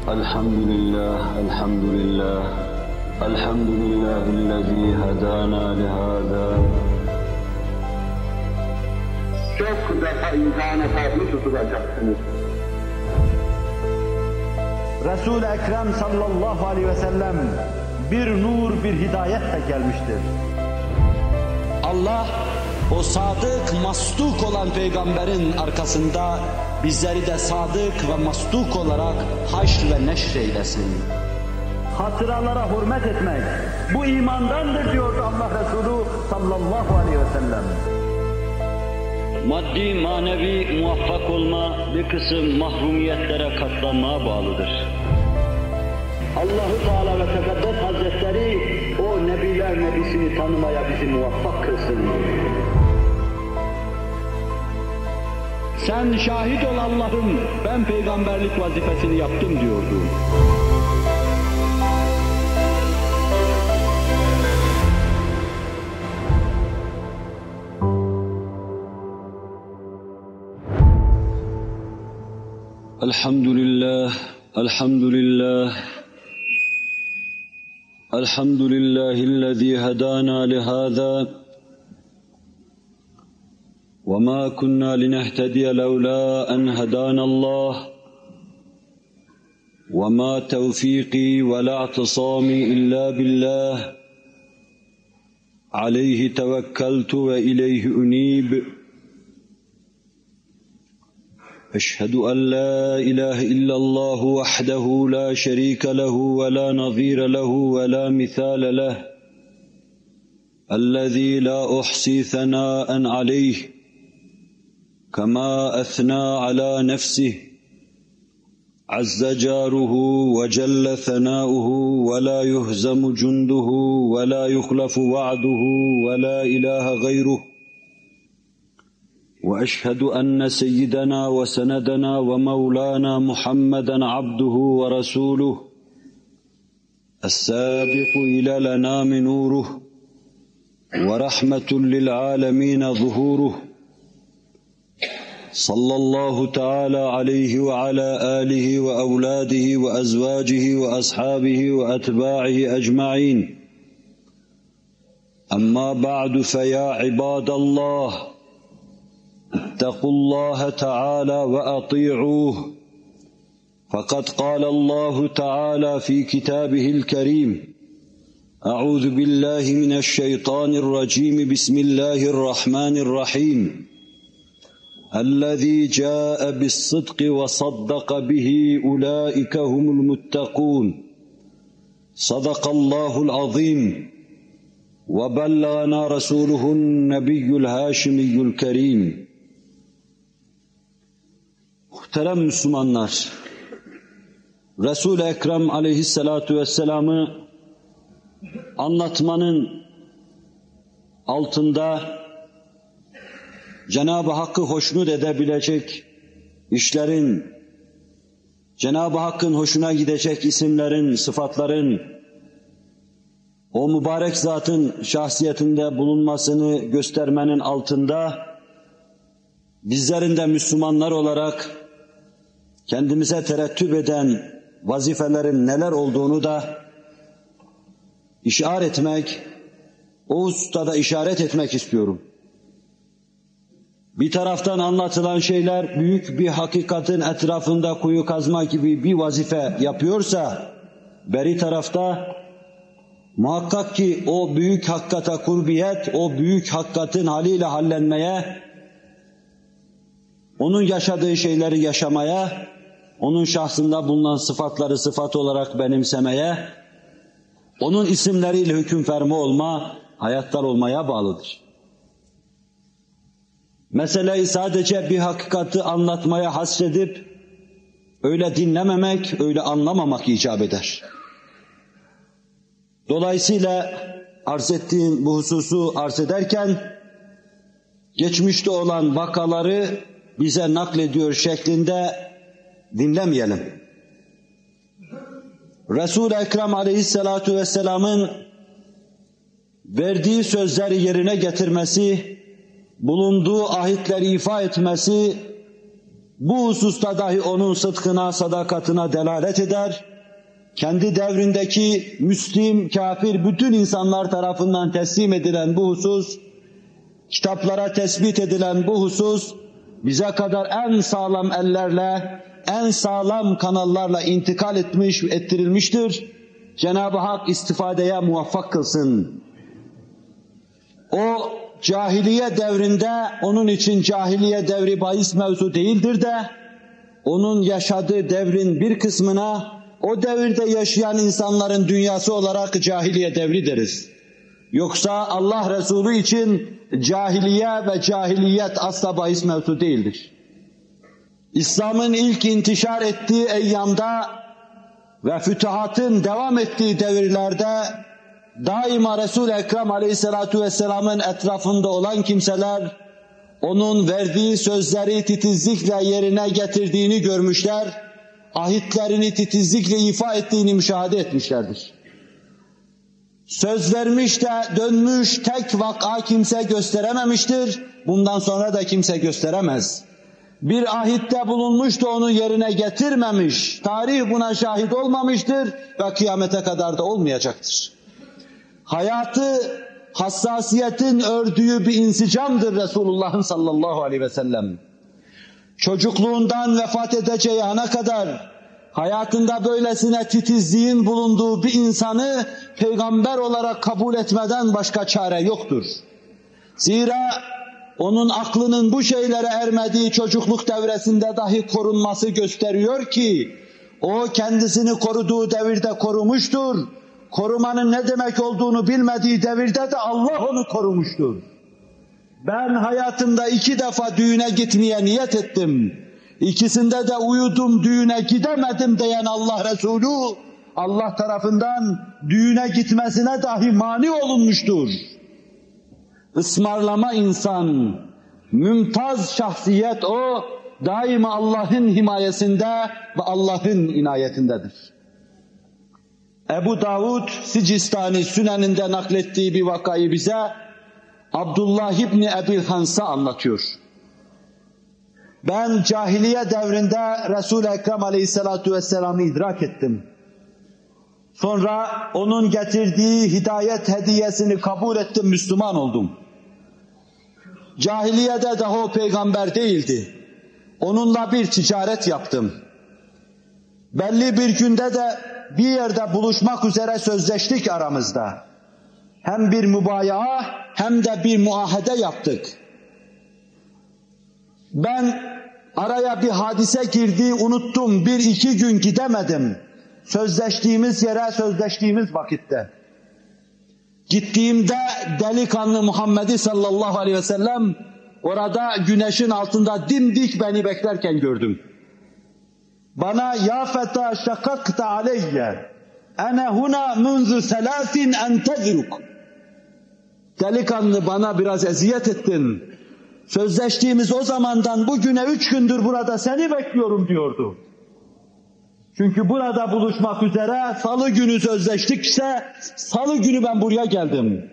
Elhamdülillah, elhamdülillah, elhamdülillahillezî hedâna lihâzâ. Çok defa imtihana tabi tutulacaksınız. Resul-i Ekrem sallallahu aleyhi ve sellem bir nur, bir hidayetle gelmiştir. Allah o sadık, masduk olan peygamberin arkasında bizleri de sadık ve masduk olarak haşr ve neşr eylesin. Hatıralara hürmet etmek, bu imandandır diyor Allah Resulü sallallahu aleyhi ve sellem. Maddi, manevi muvaffak olma bir kısım mahrumiyetlere katlanmaya bağlıdır. Allah-u Teala ve Tekaddes Hazretleri o Nebiler Nebisini tanımaya bizi muvaffak kılsın. Sen şahit ol Allah'ım, ben peygamberlik vazifesini yaptım diyordu. Elhamdülillah, elhamdülillah, elhamdülillahillezî hedâna lihâzâ. وَمَا كُنَّا لِنَهْتَدِيَ لَوْلَا أَنْ هَدَانَ اللّٰهُ وَمَا تَوْفِيقِي وَلَا اعْتِصَامِي إِلَّا بِاللّٰهِ عَلَيْهِ تَوَكَّلْتُ وَإِلَيْهِ أُنِيبُ أشهد أن لا إله إلا الله وحده لا شريك له ولا نظير له ولا مثال له الذي لا أحصي ثناء عليه كما أثنى على نفسه عز جاره وجل ثناؤه ولا يهزم جنده ولا يخلف وعده ولا إله غيره وأشهد أن سيدنا وسندنا ومولانا محمدًا عبده ورسوله السابق إلى الأنام نوره ورحمة للعالمين ظهوره صلى الله تعالى عليه وعلى آله وأولاده وأزواجه وأصحابه وأتباعه أجمعين أما بعد فيا عباد الله اتقوا الله تعالى وأطيعوه فقد قال الله تعالى في كتابه الكريم أعوذ بالله من الشيطان الرجيم بسم الله الرحمن الرحيم الذي جاء بالصدق وصدق به أولئك هم المتقون صدق الله العظيم وبلغنا رسوله النبي الهاشمي الكريم. Muhterem Müslümanlar, Resul-i Ekrem aleyhissalatu vesselam'ı anlatmanın altında Cenab-ı Hakk'ı hoşnut edebilecek işlerin, Cenab-ı Hakk'ın hoşuna gidecek isimlerin, sıfatların, o mübarek zatın şahsiyetinde bulunmasını göstermenin altında bizlerin de Müslümanlar olarak kendimize terettüp eden vazifelerin neler olduğunu da işaret etmek, o hususta işaret etmek istiyorum. Bir taraftan anlatılan şeyler büyük bir hakikatin etrafında kuyu kazma gibi bir vazife yapıyorsa, beri tarafta muhakkak ki o büyük hakikata kurbiyet, o büyük hakikatin haliyle hallenmeye, onun yaşadığı şeyleri yaşamaya, onun şahsında bulunan sıfatları sıfat olarak benimsemeye, onun isimleriyle hüküm ferma olma, hayatlar olmaya bağlıdır. Meseleyi sadece bir hakikati anlatmaya hasredip, öyle dinlememek, öyle anlamamak icap eder. Dolayısıyla arz ettiğim bu hususu arz ederken, geçmişte olan vakaları bize naklediyor şeklinde dinlemeyelim. Resul-i Ekrem aleyhissalatu vesselam'ın verdiği sözleri yerine getirmesi, bulunduğu ahitleri ifa etmesi, bu hususta dahi onun sıdkına, sadakatine delalet eder. Kendi devrindeki Müslim, kafir bütün insanlar tarafından teslim edilen bu husus, kitaplara tespit edilen bu husus, bize kadar en sağlam ellerle, en sağlam kanallarla intikal ettirilmiştir. Cenab-ı Hak istifadeye muvaffak kılsın. O cahiliye devrinde, onun için cahiliye devri bahis mevzu değildir de, onun yaşadığı devrin bir kısmına, o devirde yaşayan insanların dünyası olarak cahiliye devri deriz. Yoksa Allah Resulü için cahiliye ve cahiliyet asla bahis mevzu değildir. İslam'ın ilk intişar ettiği eyyamda ve fütuhatın devam ettiği devirlerde daima Resul-i Ekrem Aleyhisselatü Vesselam'ın etrafında olan kimseler onun verdiği sözleri titizlikle yerine getirdiğini görmüşler, ahitlerini titizlikle ifa ettiğini müşahede etmişlerdir. Söz vermiş de dönmüş tek vaka kimse gösterememiştir, bundan sonra da kimse gösteremez. Bir ahitte bulunmuş da onu yerine getirmemiş, tarih buna şahit olmamıştır ve kıyamete kadar da olmayacaktır. Hayatı hassasiyetin ördüğü bir insicamdır Resulullah'ın sallallahu aleyhi ve sellem. Çocukluğundan vefat edeceği ana kadar hayatında böylesine titizliğin bulunduğu bir insanı peygamber olarak kabul etmeden başka çare yoktur. Zira onun aklının bu şeylere ermediği çocukluk devresinde dahi korunması gösteriyor ki o kendisini koruduğu devirde korumuştur. Korumanın ne demek olduğunu bilmediği devirde de Allah onu korumuştur. Ben hayatımda 2 defa düğüne gitmeye niyet ettim. İkisinde de uyudum, düğüne gidemedim diyen Allah Resulü, Allah tarafından düğüne gitmesine dahi mani olunmuştur. Ismarlama insan, mümtaz şahsiyet o, daima Allah'ın himayesinde ve Allah'ın inayetindedir. Ebu Davud Sicistani Sünen'inde naklettiği bir vakayı bize Abdullah İbni Ebil Hans'a anlatıyor. Ben cahiliye devrinde Resul-i Ekrem Aleyhisselatü Vesselam'ı idrak ettim. Sonra onun getirdiği hidayet hediyesini kabul ettim, Müslüman oldum. Cahiliyede daha o peygamber değildi. Onunla bir ticaret yaptım. Belli bir günde de bir yerde buluşmak üzere sözleştik aramızda. Hem bir mübayaa hem de bir muahede yaptık. Ben araya bir hadise girdi, unuttum. 1-2 gün gidemedim. Sözleştiğimiz yere, sözleştiğimiz vakitte. Gittiğimde delikanlı Muhammed'i sallallahu aleyhi ve sellem orada güneşin altında dimdik beni beklerken gördüm. Bana ya feta şakakta aleyye ene huna munzu selasin enteziruk. Delikanlı bana biraz eziyet ettin. Sözleştiğimiz o zamandan bugüne 3 gündür burada seni bekliyorum diyordu. Çünkü burada buluşmak üzere salı günü sözleştikse salı günü ben buraya geldim.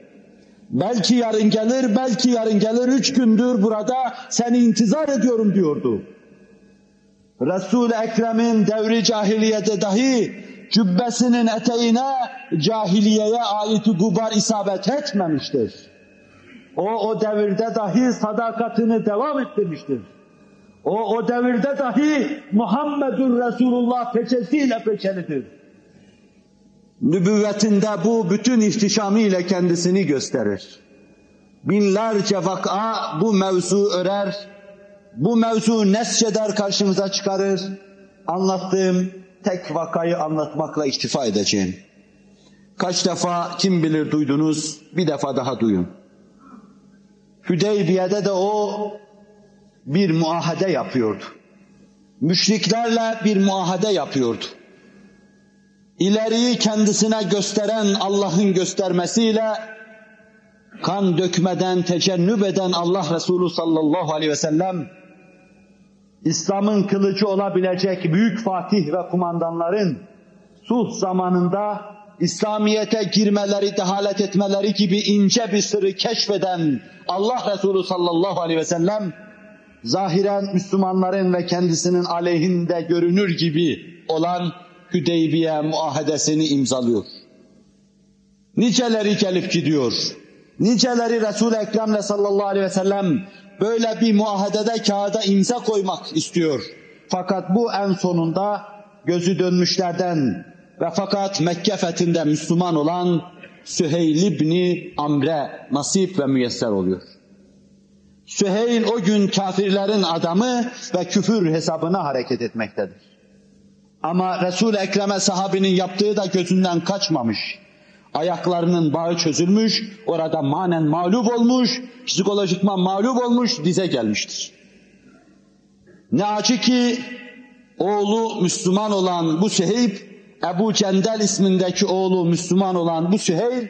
Belki yarın gelir, belki yarın gelir, 3 gündür burada seni intizar ediyorum diyordu. Resul-i Ekrem'in devri cahiliyede dahi cübbesinin eteğine cahiliyeye ait gubar isabet etmemiştir. O devirde dahi sadakatini devam ettirmiştir. O devirde dahi Muhammedur Resulullah peçesiyle peçelidir. Nübüvvetinde bu bütün ihtişamıyla kendisini gösterir. Binlerce vaka bu mevzu örer, bu mevzu nesçeder karşımıza çıkarır. Anlattığım tek vakayı anlatmakla iktifa edeceğim. Kaç defa kim bilir duydunuz, bir defa daha duyun. Hüdeybiye'de de o bir muahede yapıyordu. Müşriklerle bir muahede yapıyordu. İleriyi kendisine gösteren Allah'ın göstermesiyle kan dökmeden, tecennüp eden Allah Resulü sallallahu aleyhi ve sellem İslam'ın kılıcı olabilecek büyük fatih ve kumandanların sulh zamanında İslamiyet'e girmeleri, dehalet etmeleri gibi ince bir sırrı keşfeden Allah Resulü sallallahu aleyhi ve sellem zahiren Müslümanların ve kendisinin aleyhinde görünür gibi olan Hüdeybiye muahedesini imzalıyor. Niceleri gelip gidiyor. Niceleri Resul-i Ekrem'le sallallahu aleyhi ve sellem böyle bir muahedede kağıda imza koymak istiyor. Fakat bu en sonunda gözü dönmüşlerden ve fakat Mekke fethinde Müslüman olan Süheyl İbni Amr'e nasip ve müyesser oluyor. Süheyl o gün kafirlerin adamı ve küfür hesabına hareket etmektedir. Ama Resul-i Ekrem'e sahabinin yaptığı da gözünden kaçmamış. Ayaklarının bağı çözülmüş, orada manen mağlup olmuş, psikolojikman mağlup olmuş, dize gelmiştir. Ne acı ki oğlu Müslüman olan bu Süheyl, Ebu Cendel ismindeki oğlu Müslüman olan bu Süheyl,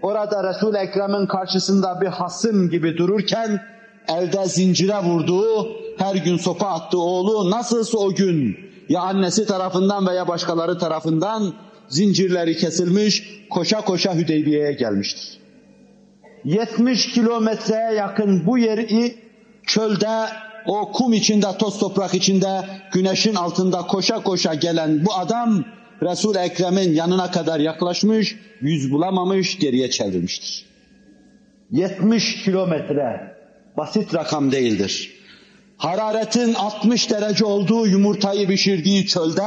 orada Resul-i Ekrem'in karşısında bir hasım gibi dururken, elde zincire vurduğu, her gün sopa attığı oğlu nasılsa o gün ya annesi tarafından veya başkaları tarafından zincirleri kesilmiş, koşa koşa Hüdeybiye'ye gelmiştir. 70 kilometreye yakın bu yeri çölde, o kum içinde, toz toprak içinde, güneşin altında koşa koşa gelen bu adam, Resul-i Ekrem'in yanına kadar yaklaşmış, yüz bulamamış, geriye çevrilmiştir. 70 kilometre, basit rakam değildir. Hararetin 60 derece olduğu yumurtayı pişirdiği çölde,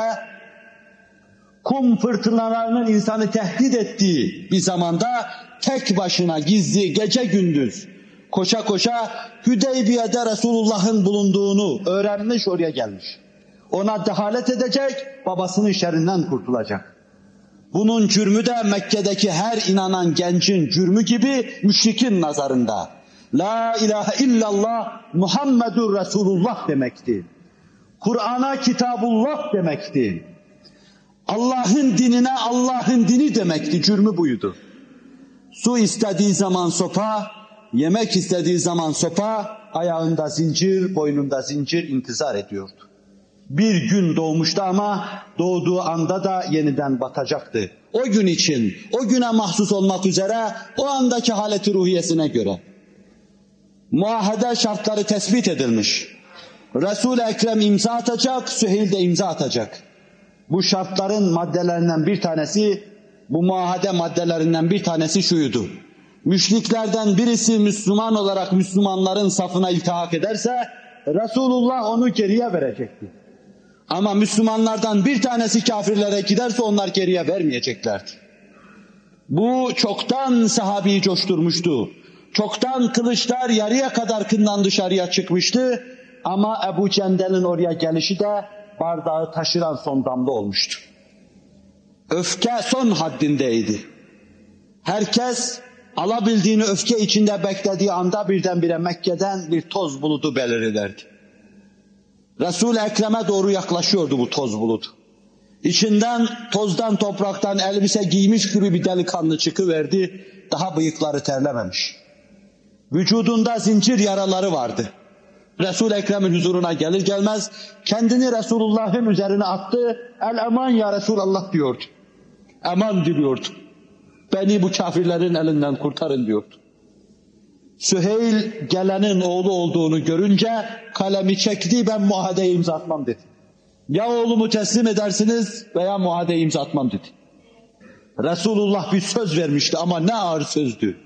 kum fırtınalarının insanı tehdit ettiği bir zamanda tek başına gizli gece gündüz koşa koşa Hüdeybiye'de Resulullah'ın bulunduğunu öğrenmiş, oraya gelmiş. Ona dehalet edecek, babasının şerrinden kurtulacak. Bunun cürmü de Mekke'deki her inanan gencin cürmü gibi müşrikin nazarında. La ilahe illallah Muhammedur Resulullah demekti. Kur'an'a Kitabullah demekti. Allah'ın dinine Allah'ın dini demekti, cürmü buydu. Su istediği zaman sopa, yemek istediği zaman sopa, ayağında zincir, boynunda zincir intizar ediyordu. Bir gün doğmuştu ama doğduğu anda da yeniden batacaktı. O gün için, o güne mahsus olmak üzere, o andaki haleti ruhiyesine göre. Muahede şartları tespit edilmiş. Resul-i Ekrem imza atacak, Süheyl de imza atacak. Bu şartların maddelerinden bir tanesi, bu muahede maddelerinden bir tanesi şuydu. Müşriklerden birisi Müslüman olarak Müslümanların safına iltihak ederse, Resulullah onu geriye verecekti. Ama Müslümanlardan bir tanesi kafirlere giderse onlar geriye vermeyeceklerdi. Bu çoktan sahabeyi coşturmuştu. Çoktan kılıçlar yarıya kadar kından dışarıya çıkmıştı. Ama Ebu Cendel'in oraya gelişi de bardağı taşıran son damla olmuştu. Öfke son haddindeydi. Herkes alabildiğini öfke içinde beklediği anda birdenbire Mekke'den bir toz bulutu belirirlerdi. Resul-i Ekrem'e doğru yaklaşıyordu bu toz bulutu. İçinden tozdan topraktan elbise giymiş gibi bir delikanlı çıkıverdi. Daha bıyıkları terlememiş. Vücudunda zincir yaraları vardı. Resul-i Ekrem'in huzuruna gelir gelmez kendini Resulullah'ın üzerine attı. El eman ya Resulallah diyordu. Eman diliyordu. Beni bu kafirlerin elinden kurtarın diyordu. Süheyl gelenin oğlu olduğunu görünce kalemi çekti, ben muahadeyi imza atmam dedi. Ya oğlumu teslim edersiniz veya muahadeyi imza atmam dedi. Resulullah bir söz vermişti ama ne ağır sözdü.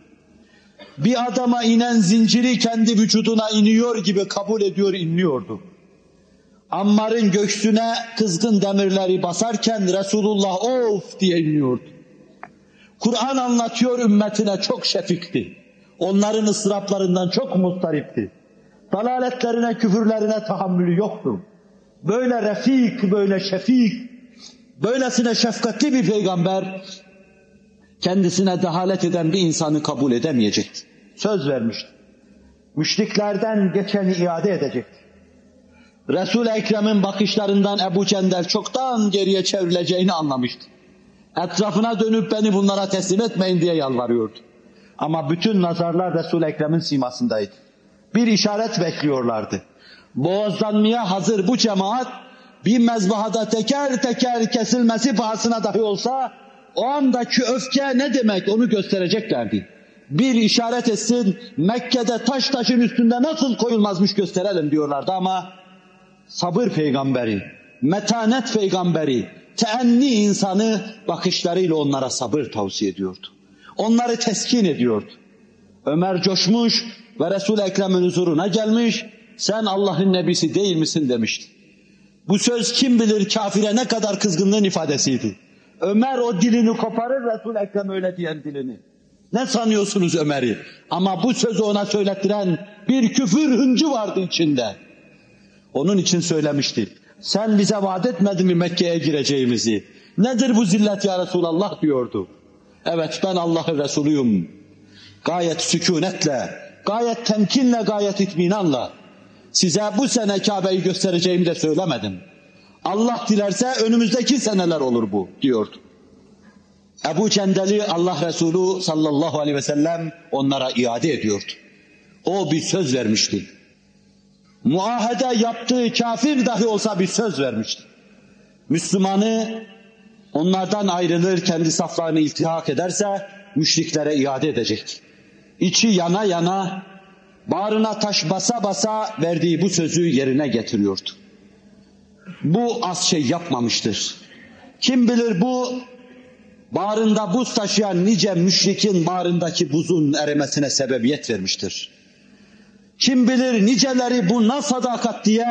Bir adama inen zinciri kendi vücuduna iniyor gibi kabul ediyor, inliyordu. Ammar'ın göğsüne kızgın demirleri basarken Resulullah of diye inliyordu. Kur'an anlatıyor ümmetine, çok şefikti. Onların ıstıraplarından çok muzdaripti. Dalaletlerine, küfürlerine tahammülü yoktu. Böyle refik, böyle şefik, böylesine şefkatli bir peygamber kendisine dehalet eden bir insanı kabul edemeyecekti. Söz vermişti. Müşriklerden geçeni iade edecekti. Resul-i Ekrem'in bakışlarından Ebu Cendel çoktan geriye çevrileceğini anlamıştı. Etrafına dönüp beni bunlara teslim etmeyin diye yalvarıyordu. Ama bütün nazarlar Resul-i Ekrem'in simasındaydı. Bir işaret bekliyorlardı. Boğazlanmaya hazır bu cemaat bir mezbahada teker teker kesilmesi pahasına dahi olsa o andaki öfke ne demek onu göstereceklerdi. bir işaret etsin, Mekke'de taş taşın üstünde nasıl koyulmazmış gösterelim diyorlardı ama sabır peygamberi, metanet peygamberi, teenni insanı bakışlarıyla onlara sabır tavsiye ediyordu. Onları teskin ediyordu. Ömer coşmuş ve Resul-i Ekrem'in huzuruna gelmiş, sen Allah'ın nebisi değil misin demişti. Bu söz kim bilir kafire ne kadar kızgınlığın ifadesiydi. Ömer o dilini koparır, Resul-i Ekrem öyle diyen dilini. Ne sanıyorsunuz Ömer'i? Ama bu sözü ona söylettiren bir küfür hıncı vardı içinde. Onun için söylemişti. Sen bize vaat etmedin mi Mekke'ye gireceğimizi? Nedir bu zillet ya Resulallah diyordu. Evet ben Allah'ın Resulüyüm. Gayet sükunetle, gayet temkinle, gayet itminanla. Size bu sene Kabe'yi göstereceğimi de söylemedim. Allah dilerse önümüzdeki seneler olur bu diyordu. Ebu Cendel'i Allah Resulü sallallahu aleyhi ve sellem onlara iade ediyordu. O bir söz vermişti. Muahede yaptığı kafir dahi olsa bir söz vermişti. Müslümanı onlardan ayrılır, kendi saflarını iltihak ederse müşriklere iade edecekti. İçi yana yana, bağrına taş basa basa verdiği bu sözü yerine getiriyordu. Bu az şey yapmamıştır. Kim bilir bu bağrında buz taşıyan nice müşrikin bağrındaki buzun erimesine sebebiyet vermiştir. Kim bilir niceleri buna sadakat diye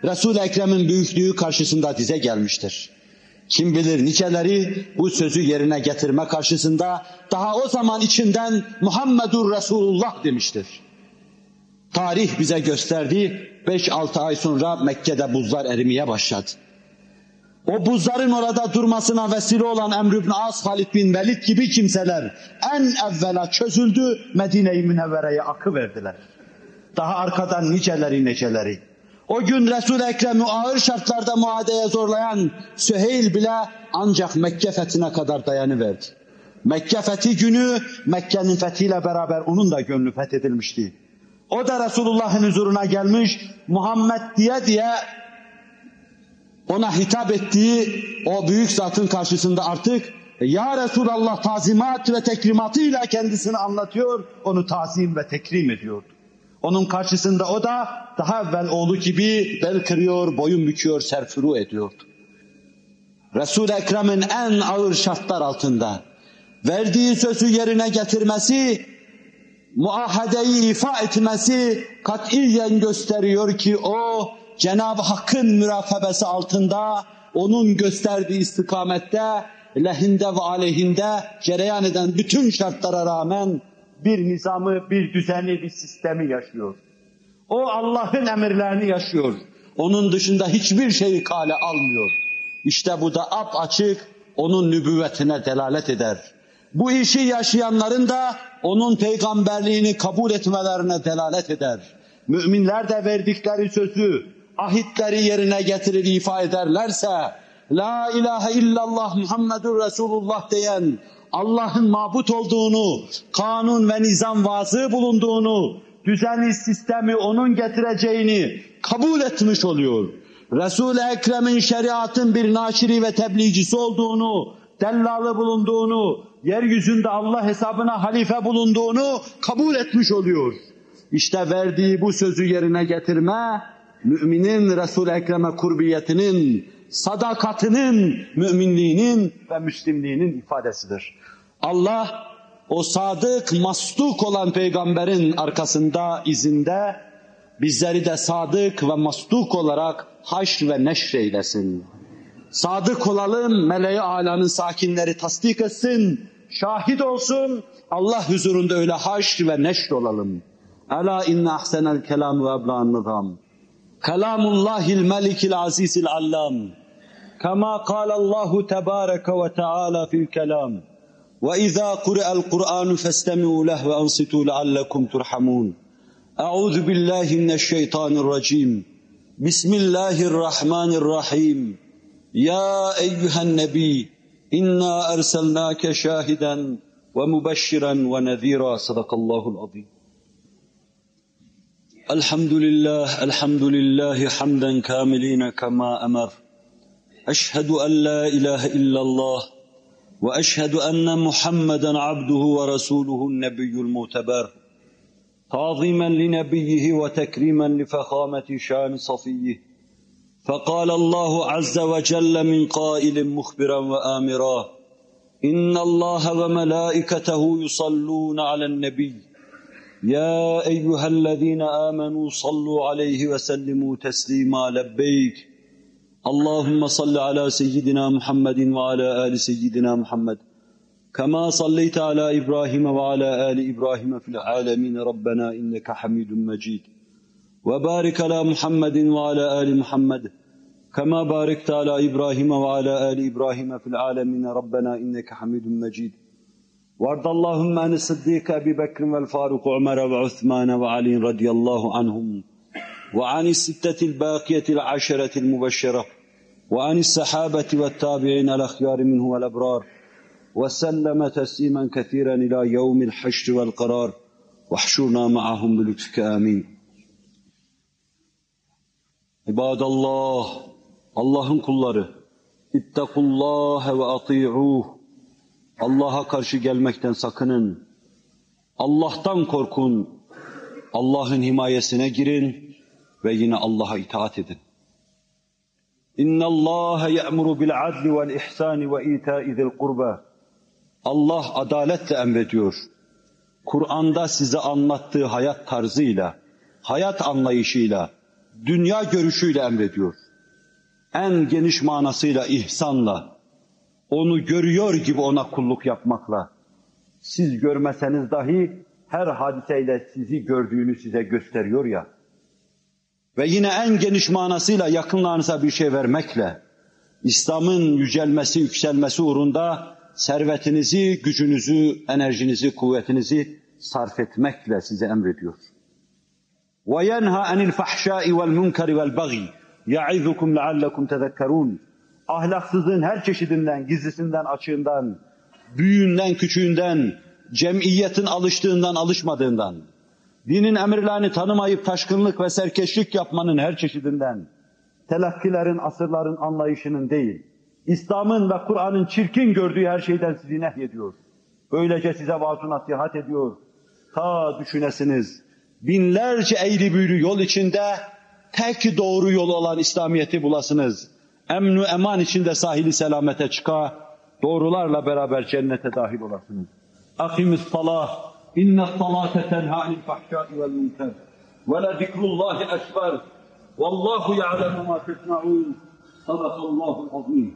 Resul-i Ekrem'in büyüklüğü karşısında dize gelmiştir. Kim bilir niceleri bu sözü yerine getirme karşısında daha o zaman içinden Muhammedur Resulullah demiştir. Tarih bize gösterdi, 5-6 ay sonra Mekke'de buzlar erimeye başladı. O buzların orada durmasına vesile olan Emr ibn As, Halid bin Velid gibi kimseler en evvela çözüldü, Medine-i Münevvere'ye akıverdiler. Daha arkadan niceleri. O gün Resul-i Ekrem'i ağır şartlarda muadeye zorlayan Süheyl bile ancak Mekke fethine kadar dayanıverdi. Mekke fethi günü Mekke'nin fethiyle beraber onun da gönlü fethedilmişti. O da Resulullah'ın huzuruna gelmiş, Muhammed diye ona hitap ettiği o büyük zatın karşısında artık ya Resulallah tazimat ve tekrimatıyla kendisini anlatıyor, onu tazim ve tekrim ediyordu. Onun karşısında o da daha evvel oğlu gibi bel kırıyor, boyun büküyor, serfuru ediyordu. Resul-i Ekrem'in en ağır şartlar altında verdiği sözü yerine getirmesi, muahadeyi ifa etmesi katiyen gösteriyor ki o Cenab-ı Hakk'ın mürakabesi altında onun gösterdiği istikamette lehinde ve aleyhinde cereyan eden bütün şartlara rağmen bir nizamı, bir düzeni, bir sistemi yaşıyor. O Allah'ın emirlerini yaşıyor. Onun dışında hiçbir şeyi kale almıyor. İşte bu da apaçık onun nübüvvetine delalet eder. Bu işi yaşayanların da onun peygamberliğini kabul etmelerine delalet eder. Müminler de verdikleri sözü, ahitleri yerine getirir ifa ederlerse, La ilahe illallah Muhammedur Resulullah diyen, Allah'ın mabut olduğunu, kanun ve nizam vazı bulunduğunu, düzeni, sistemi onun getireceğini kabul etmiş oluyor. Resul-i Ekrem'in şeriatın bir naşiri ve tebliğcisi olduğunu, dellalı bulunduğunu, yeryüzünde Allah hesabına halife bulunduğunu kabul etmiş oluyor. İşte verdiği bu sözü yerine getirme, müminin Resul-i Ekrem'e kurbiyetinin, sadakatinin, müminliğinin ve müslimliğinin ifadesidir. Allah o sadık, masduk olan peygamberin arkasında, izinde bizleri de sadık ve masduk olarak haşr ve neşr eylesin. Sadık olalım, meleği alanın sakinleri tasdik etsin, şahit olsun, Allah huzurunda öyle haşr ve neşr olalım. Ela inne ahsenel kelam ve ebla'n nizam. Kelamullahil melikil azizil allam. Kama kâlallahu tebâreke ve teâlâ fil kelam. Ve izâ kure'el Kur'anu festemi'û leh ve ansitû leallekum turhamûn. Eûzu billahi mineşşeytanirracim. Bismillahirrahmanirrahim. Ya eyyühen nebi, inna erselnâke şâhiden ve mübeşşiren ve nezîrâ. Sadakallâhul azîm. Elhamdülillahi hamden kâmilîne kemâ emer. Eşhedü en la ilahe illallah وأشهد أن محمدا عبده ورسوله النبي المعتبر تعظيما لنبيه وتكريما لفخامة شان صفيه فقال الله عز وجل من قائل مخبرا وآمرا إن الله وملائكته يصلون على النبي يا أيها الذين آمنوا صلوا عليه وسلموا تسليما لبيك اللهم صل على سيدنا محمد وعلى آل سيدنا محمد كما صليت على إبراهيم وعلى آل إبراهيم في العالمين ربنا إنك حميد مجيد وبارك على محمد وعلى آل محمد كما باركت على إبراهيم وعلى آل إبراهيم في العالمين ربنا إنك حميد مجيد وارض اللهم عن الصديق أبي بكر والفاروق عمر وعثمان وعلي رضي الله عنهم وعن الستة الباقية العشرة المبشرة وعن الصحابة والتابعين الأخيار منه والأبرار وسلم تسليما كثيرا إلى يوم الحشر والقرار واحشرنا معهم بلطفك آمين. İbadallah, Allah'ın kulları, ittakullâhe ve ati'ûh, Allah'a karşı gelmekten sakının, Allah'tan korkun, Allah'ın himayesine girin ve yine Allah'a itaat edin. İnna Allaha ya'muru bil adli vel ihsani ve ita'i zil kurba. Allah adaletle emrediyor. Kur'an'da size anlattığı hayat tarzıyla, hayat anlayışıyla, dünya görüşüyle emrediyor. En geniş manasıyla ihsanla, onu görüyor gibi ona kulluk yapmakla, siz görmeseniz dahi her hadiseyle sizi gördüğünü size gösteriyor ya, ve yine en geniş manasıyla yakınlarınıza bir şey vermekle, İslam'ın yücelmesi, yükselmesi uğrunda servetinizi, gücünüzü, enerjinizi, kuvvetinizi sarf etmekle size emrediyor. وَيَنْهَا عَنِ الْفَحْشَاءِ وَالْمُنْكَرِ وَالْبَغِيِ يَعِذُكُمْ لَعَلَّكُمْ تَذَكَّرُونَ. Ahlaksızlığın her çeşidinden, gizlisinden, açığından, büyüğünden, küçüğünden, cem'iyetin alıştığından, alışmadığından, dinin emirlerini tanımayıp taşkınlık ve serkeşlik yapmanın her çeşidinden, telakkilerin, asırların anlayışının değil, İslam'ın ve Kur'an'ın çirkin gördüğü her şeyden sizi nehyediyor. Böylece size vaaz-ı nasihat ediyor. Ta düşünesiniz, binlerce eğri büğrü yol içinde tek doğru yol olan İslamiyet'i bulasınız. Emn-i eman içinde sahili selamete çıka, doğrularla beraber cennete dahil olasınız. Akimis-salah, inne-salate tenha anil fahşâi vel münker ve le zikrullâhi ekber vallahu ya'lemu mâ tesna'ûn. Sadakallâhu'l-azîm.